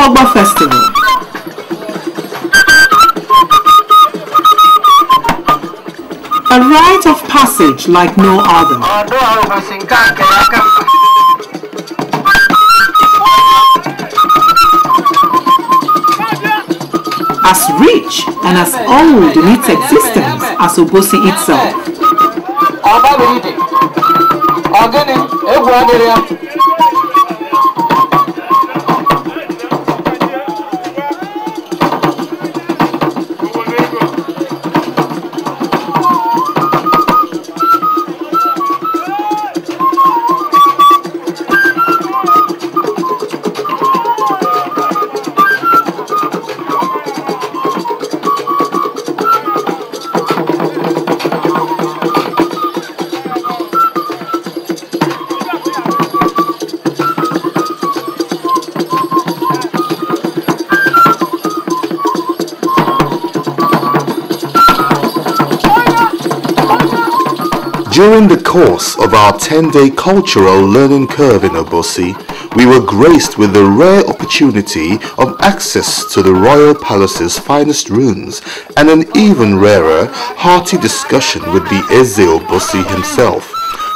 Ito-Ogbo Festival. A rite of passage like no other. As rich and as old in its existence as Obosi itself. During the course of our 10-day cultural learning curve in Obosi, we were graced with the rare opportunity of access to the Royal Palace's finest rooms and an even rarer, hearty discussion with the Eze Obosi himself,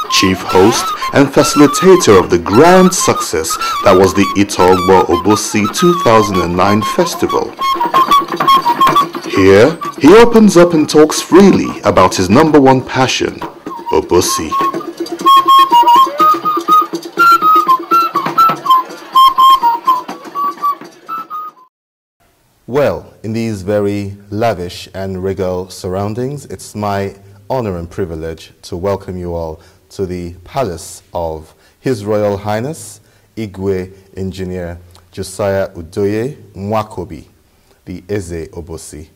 chief host and facilitator of the grand success that was the Ito-Ogbo Obosi 2009 festival. Here, he opens up and talks freely about his #1 passion, Obosi. Well, in these very lavish and regal surroundings, it's my honor and privilege to welcome you all to the palace of His Royal Highness Igwe Engineer Josiah Udoye Nwakobi, the Eze Obosi.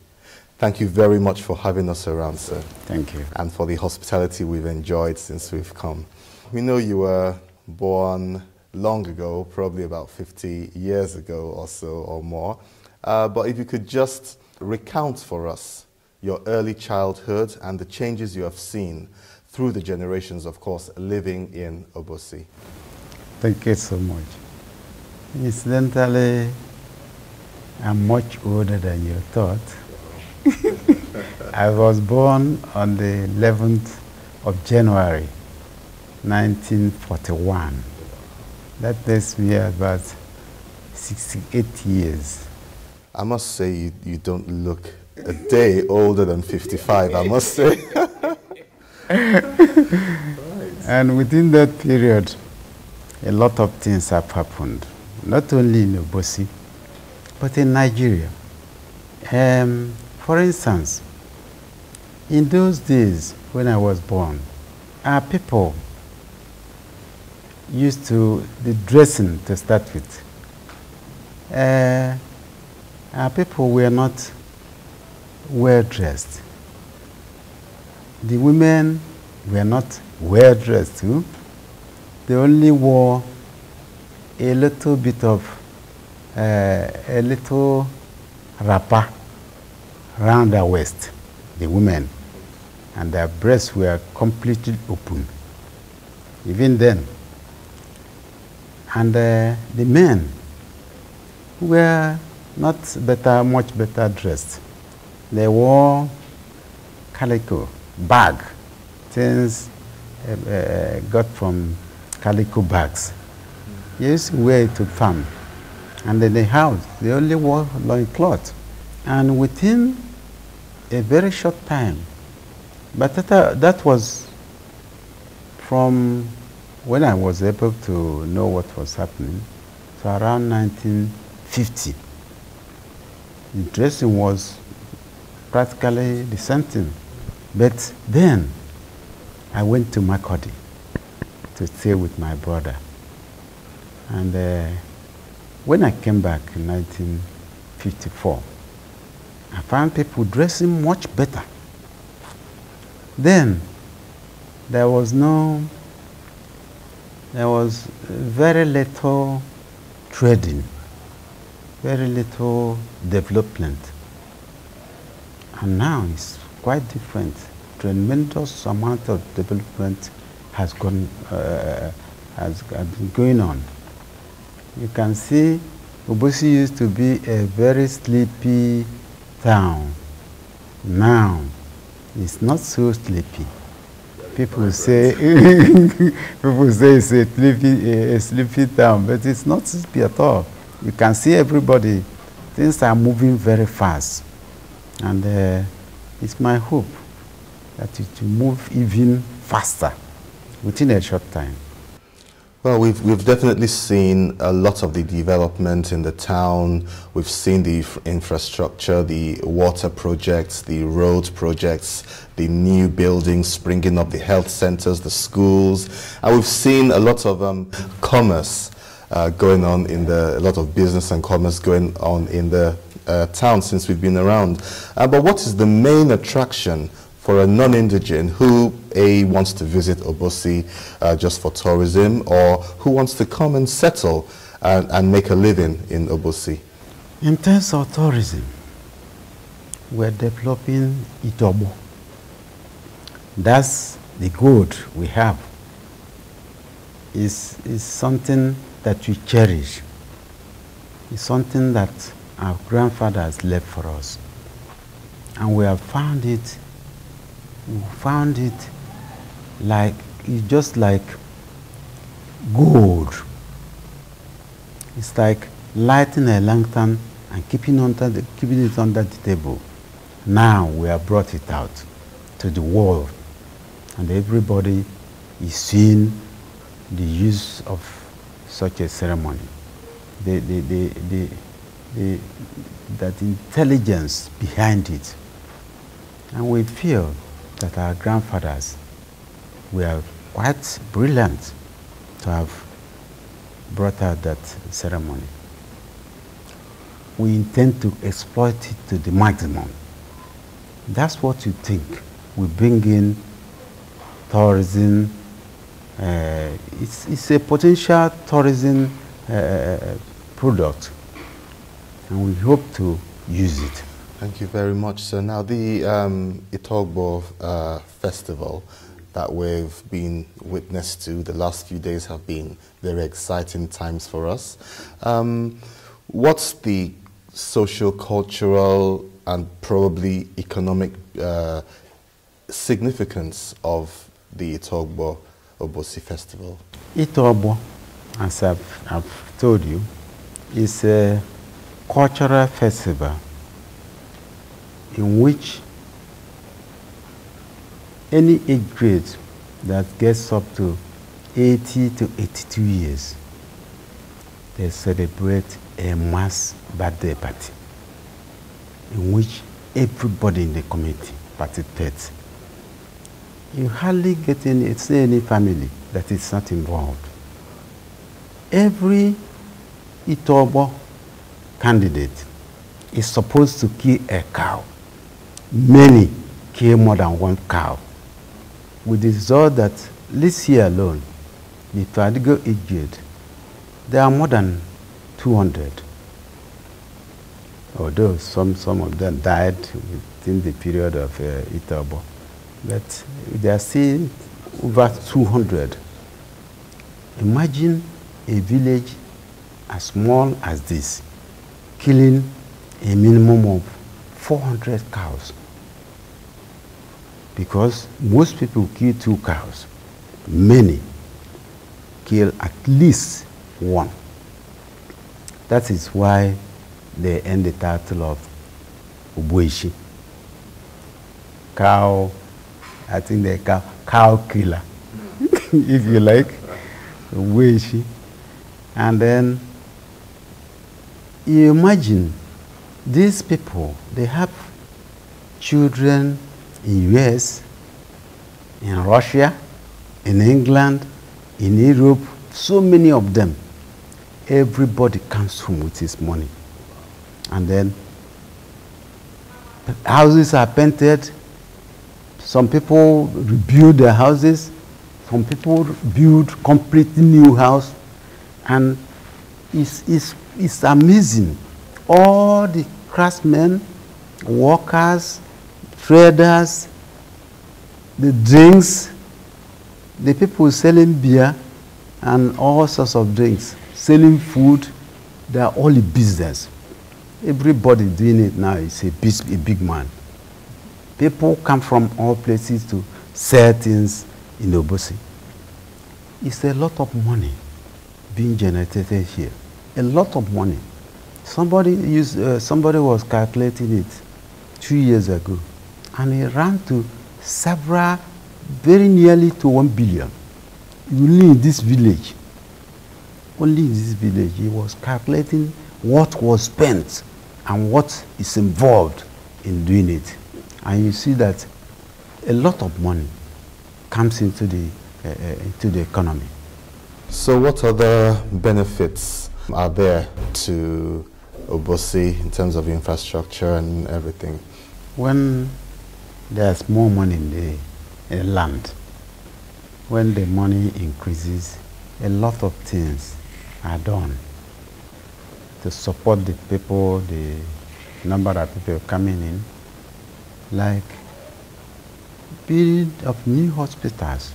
Thank you very much for having us around, sir. Thank you. And for the hospitality we've enjoyed since we've come. We know you were born long ago, probably about 50 years ago or so or more. But if you could just recount for us your early childhood and the changes you have seen through the generations, of course, living in Obosi. Thank you so much. Incidentally, I'm much older than you thought. I was born on the 11th of January, 1941. That makes me about 68 years. I must say you don't look a day older than 55, I must say. And within that period, a lot of things have happened, not only in Obosi, but in Nigeria. For instance, in those days when I was born, our people used to, the dressing to start with, our people were not well dressed. The women were not well dressed too. They only wore a little bit of, a little wrapper around their waist, the women, and their breasts were completely open, even then. And the men were not much better dressed. They wore calico, bag, things got from calico bags. They used to wear it to farm. And in the house, they only wore loincloth. And within a very short time, but that was from when I was able to know what was happening, so around 1950. The dressing was practically the same thing. But then I went to Nwakobi to stay with my brother. And when I came back in 1954, I found people dressing much better. Then there was very little trading, very little development. And now it's quite different. Tremendous amount of development has been going on. You can see Obosi used to be a very sleepy town. Now, it's not so sleepy. People say it's a sleepy town, but it's not sleepy at all. You can see everybody. Things are moving very fast. And it's my hope that it will move even faster within a short time. Well, we've definitely seen a lot of the development in the town. We've seen the infrastructure, the water projects, the road projects, the new buildings springing up, the health centers, the schools, and we've seen a lot of commerce going on a lot of business and commerce going on in the town since we've been around. But what is the main attraction for a non-indigene who wants to visit Obosi just for tourism, or who wants to come and settle and make a living in Obosi? In terms of tourism, we're developing Ito-Ogbo. That's the good we have. It's something that we cherish. It's something that our grandfathers left for us. And we have found it. We found it like, it's just like gold. It's like lighting a lantern and keeping it under the table. Now we have brought it out to the world, and everybody is seeing the use of such a ceremony. That intelligence behind it. And we feel that our grandfathers were quite brilliant to have brought out that ceremony. We intend to exploit it to the maximum. That's what you think. We bring in tourism. It's a potential tourism product, and we hope to use it. Thank you very much. So now the Ito-Ogbo festival that we've been witness to the last few days have been very exciting times for us. What's the social, cultural, and probably economic significance of the Ito-Ogbo Obosi festival? Ito-Ogbo, as I've told you, is a cultural festival in which any age grade that gets up to 80 to 82 years, they celebrate a mass birthday party in which everybody in the community participates. You hardly get any family that is not involved. Every Ito-Ogbo candidate is supposed to kill a cow. Many kill more than one cow, with the result that this year alone, the Ito-Ogbo age grade, there are more than 200. Although some of them died within the period of Ito-Ogbo, but there are still over 200. Imagine a village as small as this killing a minimum of 400 cows, because most people kill 2 cows. Many kill at least 1. That is why they earn the title of Obosi. Cow, I think they cow killer, if you like, Obosi. And then you imagine these people, they have children in US, in Russia, in England, in Europe, so many of them. Everybody comes home with his money. And then houses are painted. Some people rebuild their houses. Some people build completely new house. And it's amazing. All the craftsmen, workers, traders, the drinks, the people selling beer and all sorts of drinks, selling food, They are all in business. Everybody doing it now is a big man. People come from all places to sell things in Obosi. It's a lot of money being generated here. A lot of money. Somebody was calculating it 2 years ago, and it ran to several, very nearly to 1 billion. Only in this village. Only in this village, he was calculating what was spent and what is involved in doing it. And you see that a lot of money comes into the economy. So what other benefits are there to Obosi in terms of infrastructure and everything? When there's more money in the land, when the money increases, a lot of things are done to support the people, the number of people coming in, like building of new hospitals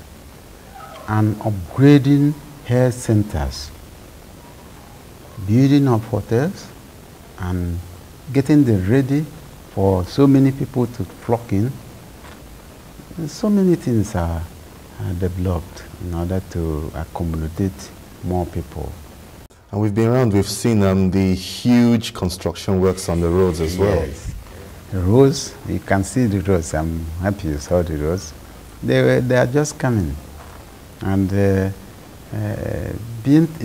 and upgrading health centers, building of hotels, and getting them ready for so many people to flock in. And so many things are developed in order to accommodate more people. And we've been around, we've seen the huge construction works on the roads as well. Yes. The roads, you can see the roads. I'm happy you saw the roads. They are just coming. And the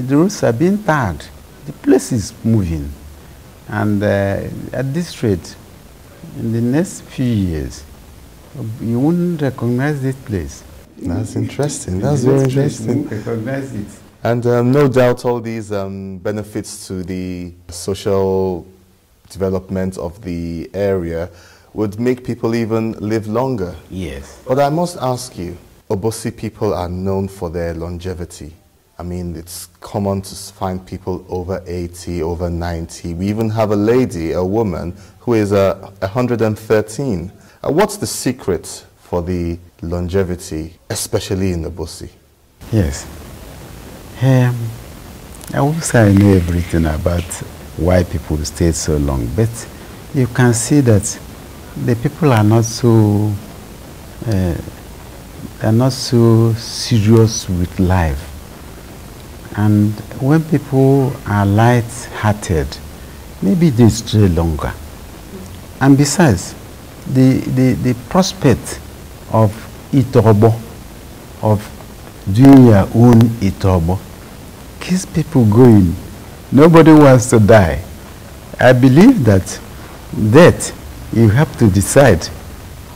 roads are being tarred. The place is moving. And at this rate, in the next few years, you wouldn't recognize this place. That's interesting. That's very interesting. You won't recognize it. And no doubt all these benefits to the social development of the area would make people even live longer. Yes. But I must ask you, Obosi people are known for their longevity. I mean, it's common to find people over 80, over 90. We even have a lady, a woman, who is 113. What's the secret for the longevity, especially in Obosi? Yes. I won't say I know everything about why people stay so long, but you can see that the people are not so serious with life. And when people are light-hearted, maybe they stay longer. And besides, the prospect of Ito-Ogbo, of doing your own Ito-Ogbo, keeps people going. Nobody wants to die. I believe that you have to decide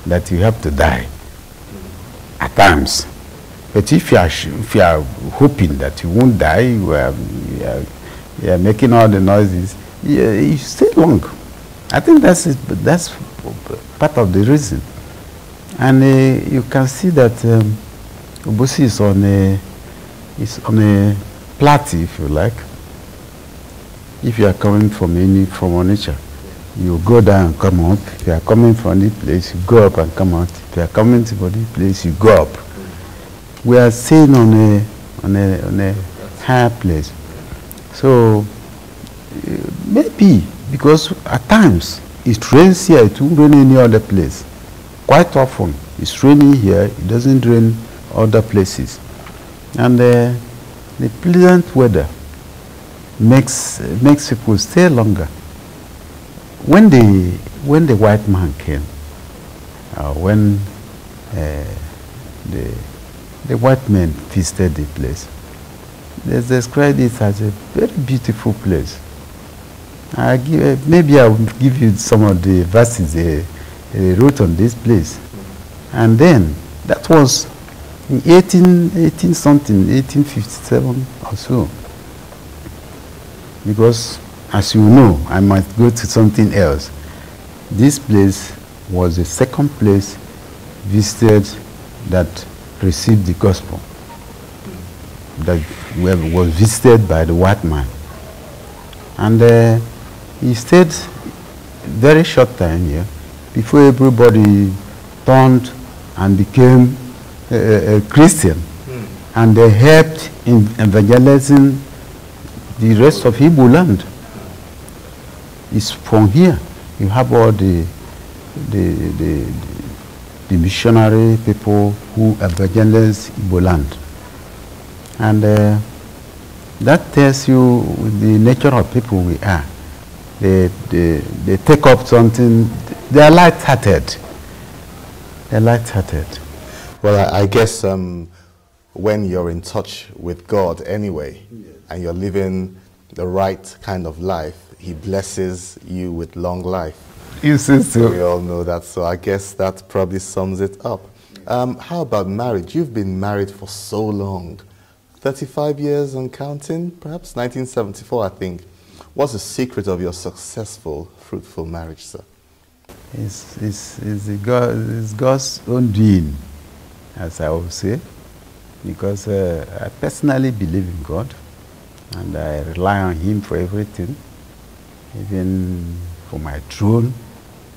that you have to die at times. But if you are hoping that you won't die, you are making all the noises, you stay long. I think that's it, but that's part of the reason. And you can see that Obosi is on a plateau, if you like. If you are coming from Onitsha, you go down and come up. If you are coming from this place, you go up and come out. If you are coming to this place, you go up. We are staying on a higher place. So maybe because at times it rains here, it won't rain any other place. Quite often it's raining here, it doesn't rain other places. And the pleasant weather makes people stay longer. When the white man came, when the white men visited the place, they described it as a very beautiful place. Maybe I will give you some of the verses they wrote on this place. And then that was in 1857 or so. Because, as you know, I might go to something else. This place was the second place visited that received the gospel, that was visited by the white man. And he stayed very short time here before everybody turned and became a Christian. And they helped in evangelizing the rest of Igbo land. is from here. You have all the missionary people who evangelize Igbo land. And that tells you the nature of people we are. They take up something, they are light-hearted. They're light-hearted. Well, I guess when you're in touch with God anyway, yes, and you're living the right kind of life, He blesses you with long life. You see, so. We all know that, so I guess that probably sums it up. How about marriage? You've been married for so long, 35 years and counting, perhaps 1974, I think. What's the secret of your successful, fruitful marriage, sir? It's God's own doing, as I would say, because I personally believe in God, and I rely on Him for everything, even for my throne,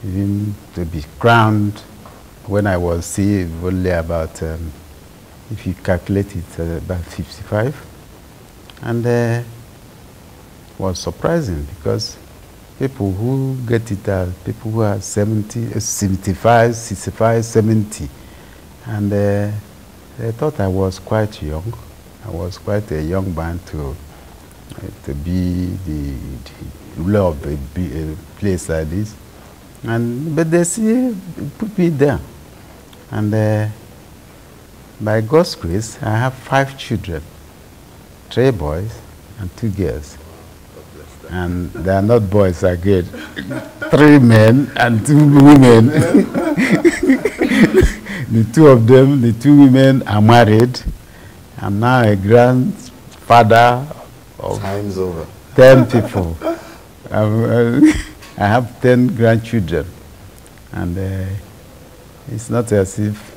even to be crowned. When I was saved, only about, if you calculate it, about 55. And was surprising because people who get it are people who are 70, 75, 65, 70. And they thought I was quite young. I was quite a young man to be the ruler of a place like this. But they still put me there. And by God's grace, I have 5 children, 3 boys and 2 girls. And they are not boys again. 3 men and 2 women. The 2 of them, the 2 women are married. I'm now a grandfather of Time's over. 10 people. I have 10 grandchildren. And it's not as if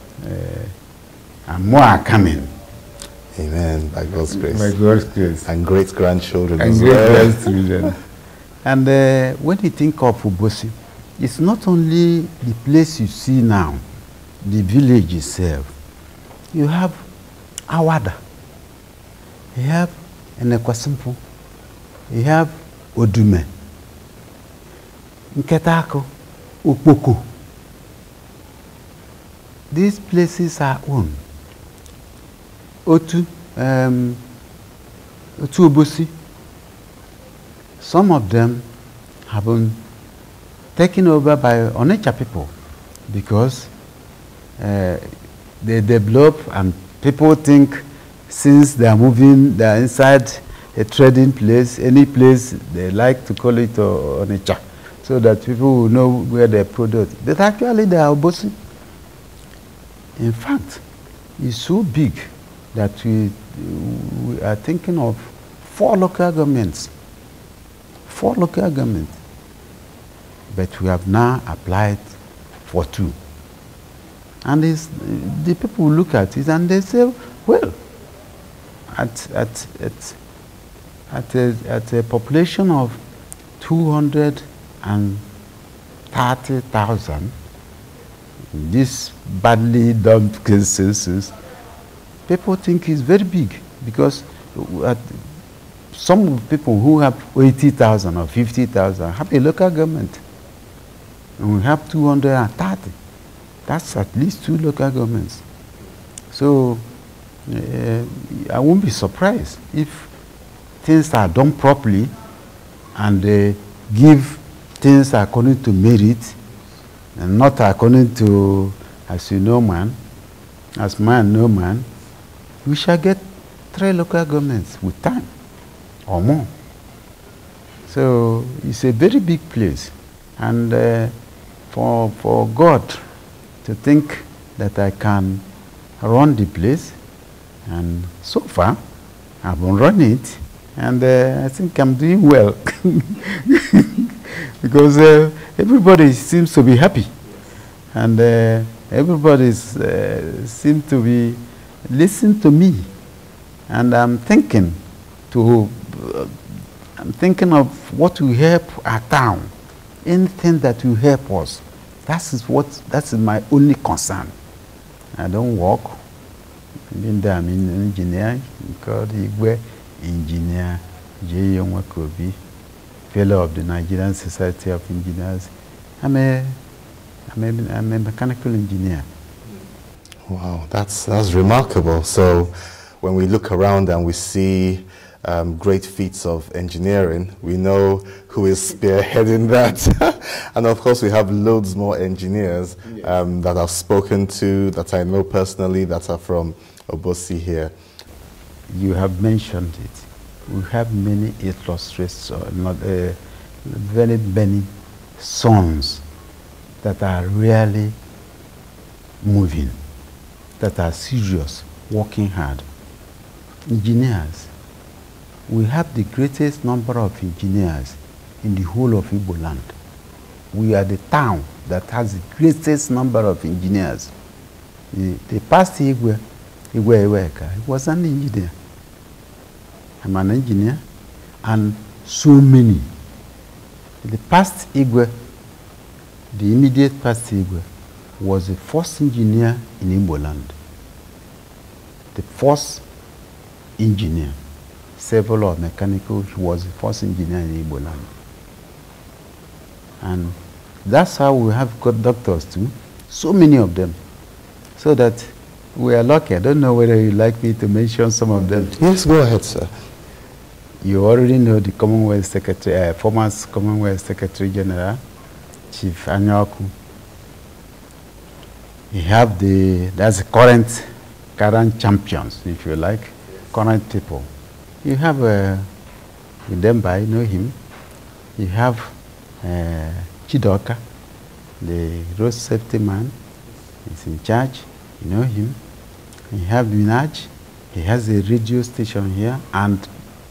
more are coming. Amen, by God's grace. By God's grace. And great-grandchildren as well. And great-grandchildren. And when you think of Obosi, it's not only the place you see now, the village itself. You have Awada. You have Enekwasimpu. You have Odume. Nketako. Ukpoko. These places are owned. Ito-Ogbo. Some of them have been taken over by Onitsha people because they develop and people think since they are moving, they are inside a trading place, any place, they like to call it Onitsha so that people will know where they produce. But actually they are Obosi. In fact, it's so big that we are thinking of 4 local governments. 4 local governments. But we have now applied for 2. And the people look at it and they say, well, at a population of 230,000, this badly done census, people think it's very big because some people who have 80,000 or 50,000 have a local government. And we have 230. That's at least 2 local governments. So I won't be surprised if things are done properly and they give things according to merit and not according to, as you know, man, as man, no man. We shall get 3 local governments with time or more. So it's a very big place. And for God to think that I can run the place, and so far I've been running it, and I think I'm doing well. Because everybody seems to be happy. And everybody seems to be listening to me. And I'm thinking of what will help our town. Anything that will help us. That's my only concern. I don't work. I'm an engineer called Igwe, engineer Nwakobi, fellow of the Nigerian Society of Engineers. I'm a mechanical engineer. Wow, that's remarkable. So when we look around and we see great feats of engineering, we know who is spearheading that. And of course, we have loads more engineers that I've spoken to, that I know personally, that are from Obosi here. You have mentioned it. We have many illustrious, very many sons that are really moving, that are serious, working hard. Engineers. We have the greatest number of engineers in the whole of Igbo land. We are the town that has the greatest number of engineers. The past Igwe, he was an engineer. I'm an engineer, and so many. The past Igwe, the immediate past Igwe, was the first engineer in Igbo land. The first engineer, civil or mechanical, he was the first engineer in Igbo land. And that's how we have got doctors too, so many of them. So that we are lucky. I don't know whether you'd like me to mention some of them. Yes, go ahead, sir. You already know the Commonwealth Secretary, former Commonwealth Secretary General, Chief Anyaku. You have that's the current champions, if you like, current people. You have Udemba, you know him. You have Chidoka, the road safety man. He's in charge, you know him. You have Minaj, he has a radio station here and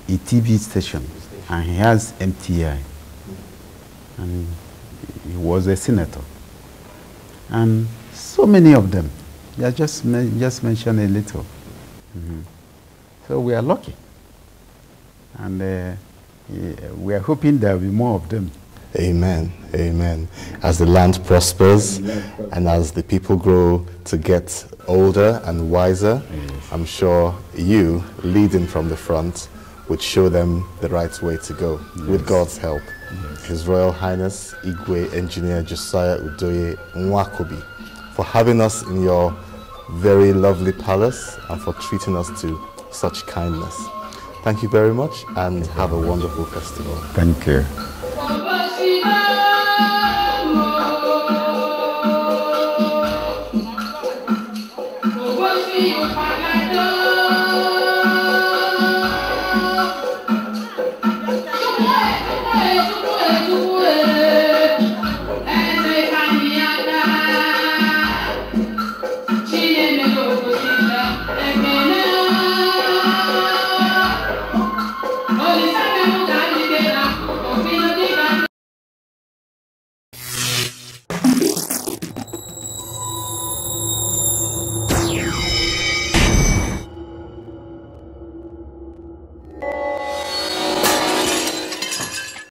a TV station, and he has MTI. And he was a senator. And so many of them. I just mentioned a little. So we are lucky. And we are hoping there will be more of them. Amen, amen. As the land prospers and as the people grow to get older and wiser, I'm sure you, leading from the front, would show them the right way to go, with God's help. His Royal Highness Igwe Engineer Josiah Nwakobi, for having us in your very lovely palace and for treating us to such kindness. Thank you very much and have a wonderful festival. Thank you.